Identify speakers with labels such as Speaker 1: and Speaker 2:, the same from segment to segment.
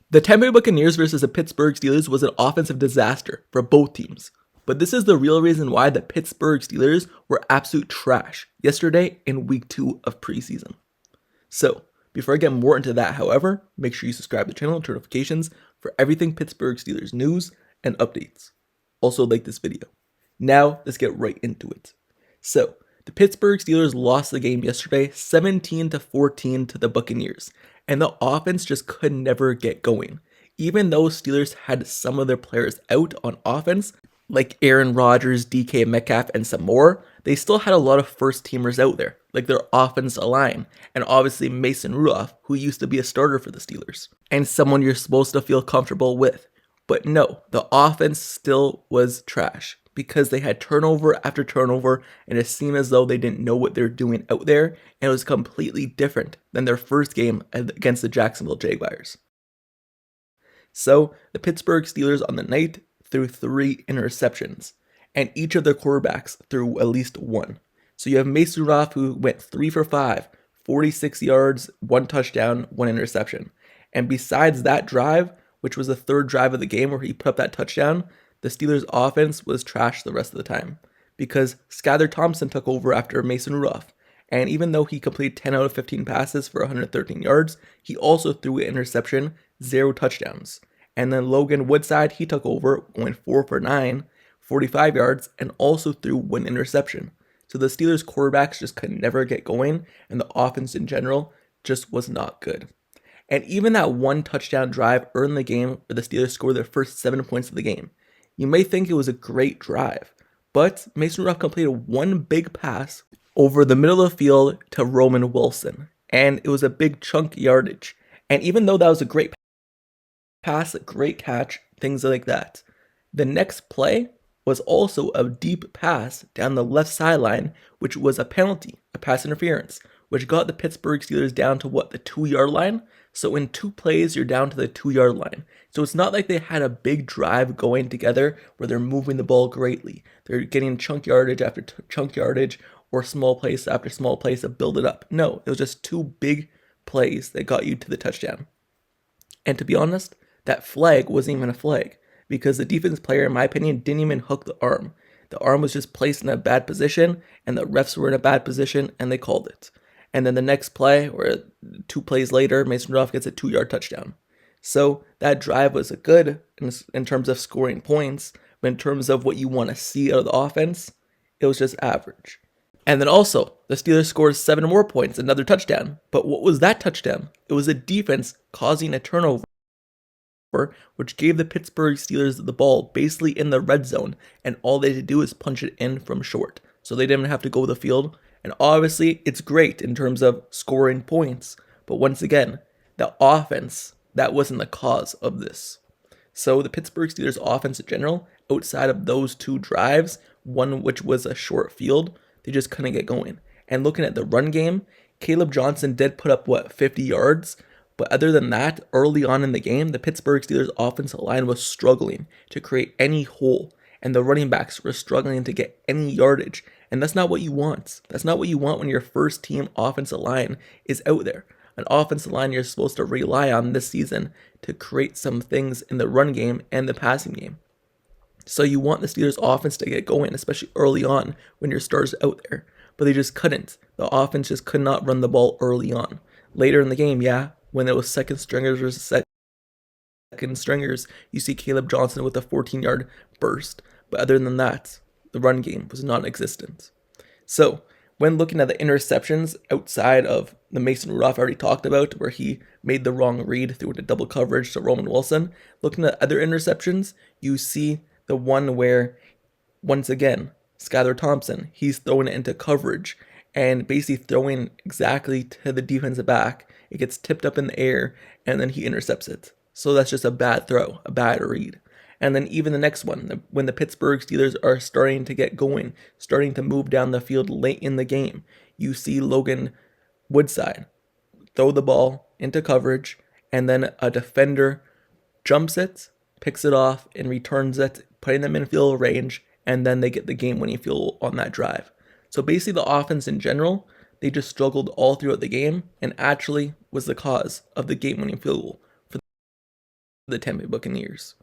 Speaker 1: The Tampa Bay Buccaneers versus the Pittsburgh Steelers was an offensive disaster for both teams. But this is the real reason why the Pittsburgh Steelers were absolute trash yesterday in week 2 of preseason. So, before I get more into that, however, make sure you subscribe to the channel and turn notifications for everything Pittsburgh Steelers news and updates. Also like this video. Now, let's get right into it. So, the Pittsburgh Steelers lost the game yesterday 17-14 to the Buccaneers, and the offense just could never get going. Even though Steelers had some of their players out on offense, like Aaron Rodgers, DK Metcalf, and some more, they still had a lot of first-teamers out there, like their offensive line, and obviously Mason Rudolph, who used to be a starter for the Steelers, and someone you're supposed to feel comfortable with. But no, the offense still was trash, because they had turnover after turnover, and it seemed as though they didn't know what they're doing out there, and it was completely different than their first game against the Jacksonville Jaguars. So, the Pittsburgh Steelers on the night threw 3 interceptions, and each of their quarterbacks threw at least 1. So you have Mason Rudolph, who went 3 for 5, 46 yards, 1 touchdown, 1 interception. And besides that drive, which was the third drive of the game where he put up that touchdown, the Steelers' offense was trash the rest of the time, because Skylar Thompson took over after Mason Rudolph, and even though he completed 10 out of 15 passes for 113 yards, he also threw an interception, 0 touchdowns. And then Logan Woodside, he took over, going 4 for 9, 45 yards, and also threw 1 interception. So the Steelers' quarterbacks just could never get going, and the offense in general just was not good. And even that 1 touchdown drive earned the game where the Steelers scored their first 7 points of the game. You may think it was a great drive, but Mason Rudolph completed 1 big pass over the middle of the field to Roman Wilson, and it was a big chunk yardage. And even though that was a great pass, a great catch, things like that, the next play was also a deep pass down the left sideline, which was a penalty, a pass interference, which got the Pittsburgh Steelers down to the 2-yard line. So in 2 plays, you're down to the 2-yard line. So it's not like they had a big drive going together where they're moving the ball greatly. They're getting chunk yardage after chunk yardage or small place after small place to build it up. No, it was just 2 big plays that got you to the touchdown. And to be honest, that flag wasn't even a flag, because the defense player, in my opinion, didn't even hook the arm. The arm was just placed in a bad position, and the refs were in a bad position, and they called it. And then the next play, or 2 plays later, Mason Rudolph gets a 2-yard touchdown. So that drive was a good in terms of scoring points, but in terms of what you want to see out of the offense, it was just average. And then also, the Steelers scored 7 more points, another touchdown. But what was that touchdown? It was a defense causing a turnover, which gave the Pittsburgh Steelers the ball basically in the red zone, and all they had to do is punch it in from short. So they didn't have to go to the field, and obviously it's great in terms of scoring points, but once again, the offense, that wasn't the cause of this. So the Pittsburgh Steelers offense in general, outside of those 2 drives, one which was a short field, they just couldn't get going. And looking at the run game, Caleb Johnson did put up 50 yards, but other than that, early on in the game, the Pittsburgh Steelers offensive line was struggling to create any hole, and the running backs were struggling to get any yardage, and that's not what you want. That's not what you want when your first team offensive line is out there. An offensive line you're supposed to rely on this season to create some things in the run game and the passing game. So you want the Steelers offense to get going, especially early on when your stars out there, but they just couldn't. The offense just could not run the ball early on. Later in the game, yeah, when it was second stringers versus second stringers, you see Caleb Johnson with a 14-yard burst. But other than that, the run game was non-existent. So, when looking at the interceptions outside of the Mason Rudolph I already talked about, where he made the wrong read through the double coverage to Roman Wilson, looking at other interceptions, you see the one where, once again, Skylar Thompson, he's throwing it into coverage and basically throwing exactly to the defensive back. It gets tipped up in the air, and then he intercepts it. So that's just a bad throw, a bad read. And then even the next one, when the Pittsburgh Steelers are starting to get going, starting to move down the field late in the game, you see Logan Woodside throw the ball into coverage, and then a defender jumps it, picks it off, and returns it, putting them in field range, and then they get the game-winning field goal on that drive. So basically the offense in general, they just struggled all throughout the game, and actually was the cause of the game-winning field goal the Tampa Buccaneers.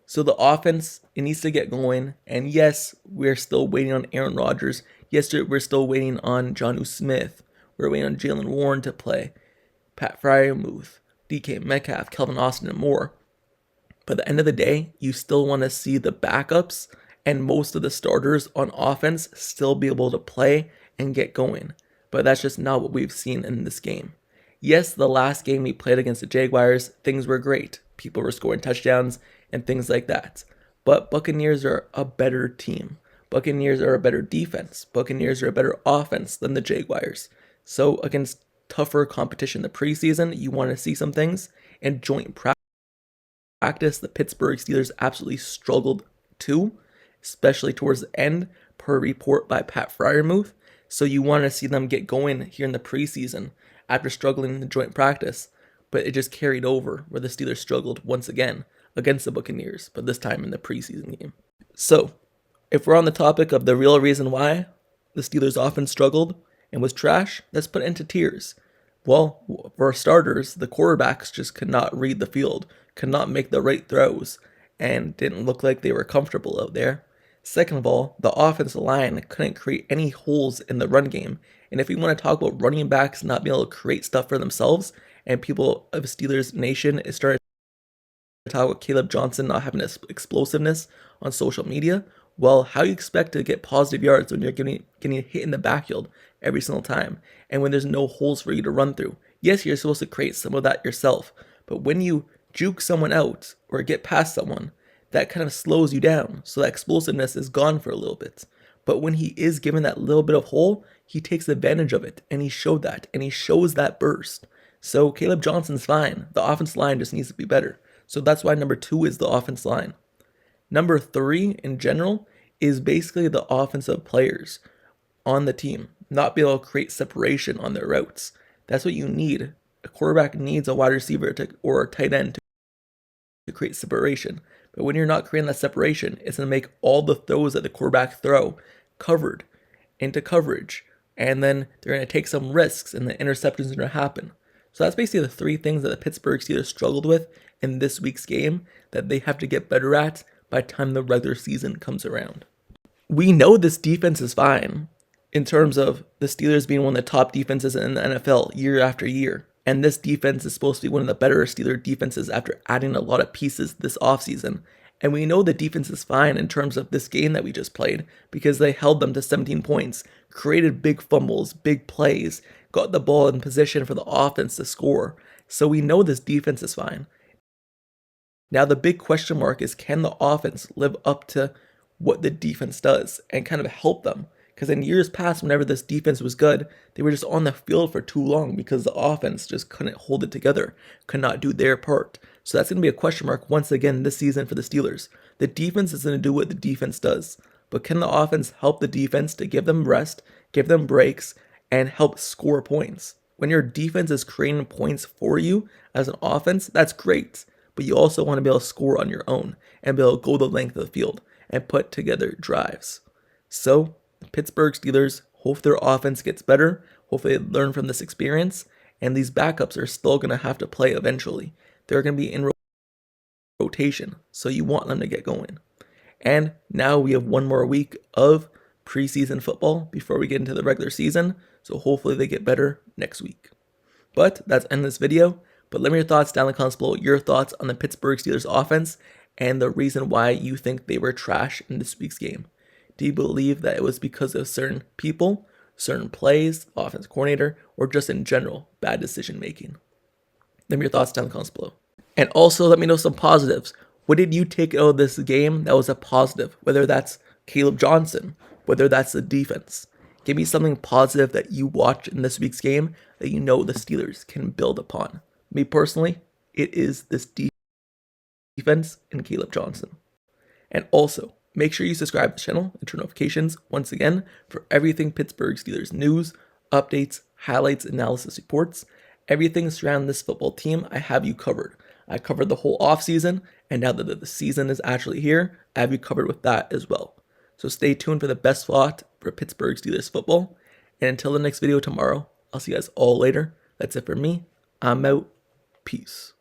Speaker 1: So the offense, it needs to get going. And yes, we're still waiting on Aaron Rodgers. Yes, we're still waiting on Jonnu Smith. We're waiting on Jalen Warren to play. Pat Freiermuth, DK Metcalf, Kelvin Austin, and more. But at the end of the day, you still want to see the backups and most of the starters on offense still be able to play and get going. But that's just not what we've seen in this game. Yes, the last game we played against the Jaguars, things were great. People were scoring touchdowns and things like that. But Buccaneers are a better team. Buccaneers are a better defense. Buccaneers are a better offense than the Jaguars. So against tougher competition in the preseason, you want to see some things. And joint practice, the Pittsburgh Steelers absolutely struggled too, especially towards the end, per report by Pat Freiermuth. So you want to see them get going here in the preseason after struggling in the joint practice. But it just carried over where the Steelers struggled once again against the Buccaneers, but this time in the preseason game. So, if we're on the topic of the real reason why the Steelers offense struggled and was trash, let's put it into tiers. Well, for starters, the quarterbacks just could not read the field, could not make the right throws, and didn't look like they were comfortable out there. Second of all, the offensive line couldn't create any holes in the run game. And if we want to talk about running backs not being able to create stuff for themselves, and people of Steelers Nation is starting to talk about Caleb Johnson not having this explosiveness on social media, well, how do you expect to get positive yards when you're getting hit in the backfield every single time, and when there's no holes for you to run through? Yes, you're supposed to create some of that yourself, but when you juke someone out or get past someone, that kind of slows you down, so that explosiveness is gone for a little bit. But when he is given that little bit of hole, he takes advantage of it, and he showed that, and he shows that burst. So Caleb Johnson's fine. The offensive line just needs to be better. So that's why number 2 is the offensive line. Number 3 in general is basically the offensive players on the team not be able to create separation on their routes. That's what you need. A quarterback needs a wide receiver or a tight end to create separation. But when you're not creating that separation, it's going to make all the throws that the quarterback throw covered into coverage. And then they're going to take some risks and the interceptions are going to happen. So that's basically the 3 things that the Pittsburgh Steelers struggled with in this week's game that they have to get better at by the time the regular season comes around. We know this defense is fine in terms of the Steelers being one of the top defenses in the NFL year after year. And this defense is supposed to be one of the better Steelers defenses after adding a lot of pieces this offseason. And we know the defense is fine in terms of this game that we just played because they held them to 17 points, created big fumbles, big plays, got the ball in position for the offense to score. So we know this defense is fine. Now the big question mark is, can the offense live up to what the defense does and kind of help them? Because in years past, whenever this defense was good, they were just on the field for too long because the offense just couldn't hold it together, could not do their part. So that's going to be a question mark once again this season for the Steelers. The defense is going to do what the defense does, but can the offense help the defense to give them rest, give them breaks, and help score points? When your defense is creating points for you as an offense, that's great, but you also want to be able to score on your own and be able to go the length of the field and put together drives. So the Pittsburgh Steelers, hope their offense gets better, hopefully they learn from this experience, and these backups are still going to have to play eventually. They're going to be in rotation, so you want them to get going. And now we have one more week of preseason football before we get into the regular season, so hopefully they get better next week. But that's the end of this video. But let me know your thoughts down in the comments below, your thoughts on the Pittsburgh Steelers offense and the reason why you think they were trash in this week's game. Do you believe that it was because of certain people, certain plays, offense coordinator, or just in general, bad decision making? Let me know your thoughts down in the comments below. And also let me know some positives. What did you take out of this game that was a positive? Whether that's Caleb Johnson, whether that's the defense. Give me something positive that you watched in this week's game that you know the Steelers can build upon. Me personally, it is this defense and Caleb Johnson. And also, make sure you subscribe to the channel and turn notifications once again for everything Pittsburgh Steelers news, updates, highlights, analysis reports, everything surrounding this football team. I have you covered. I covered the whole offseason, and now that the season is actually here, I have you covered with that as well. So stay tuned for the best slot for Pittsburgh Steelers football. And until the next video tomorrow, I'll see you guys all later. That's it for me. I'm out. Peace.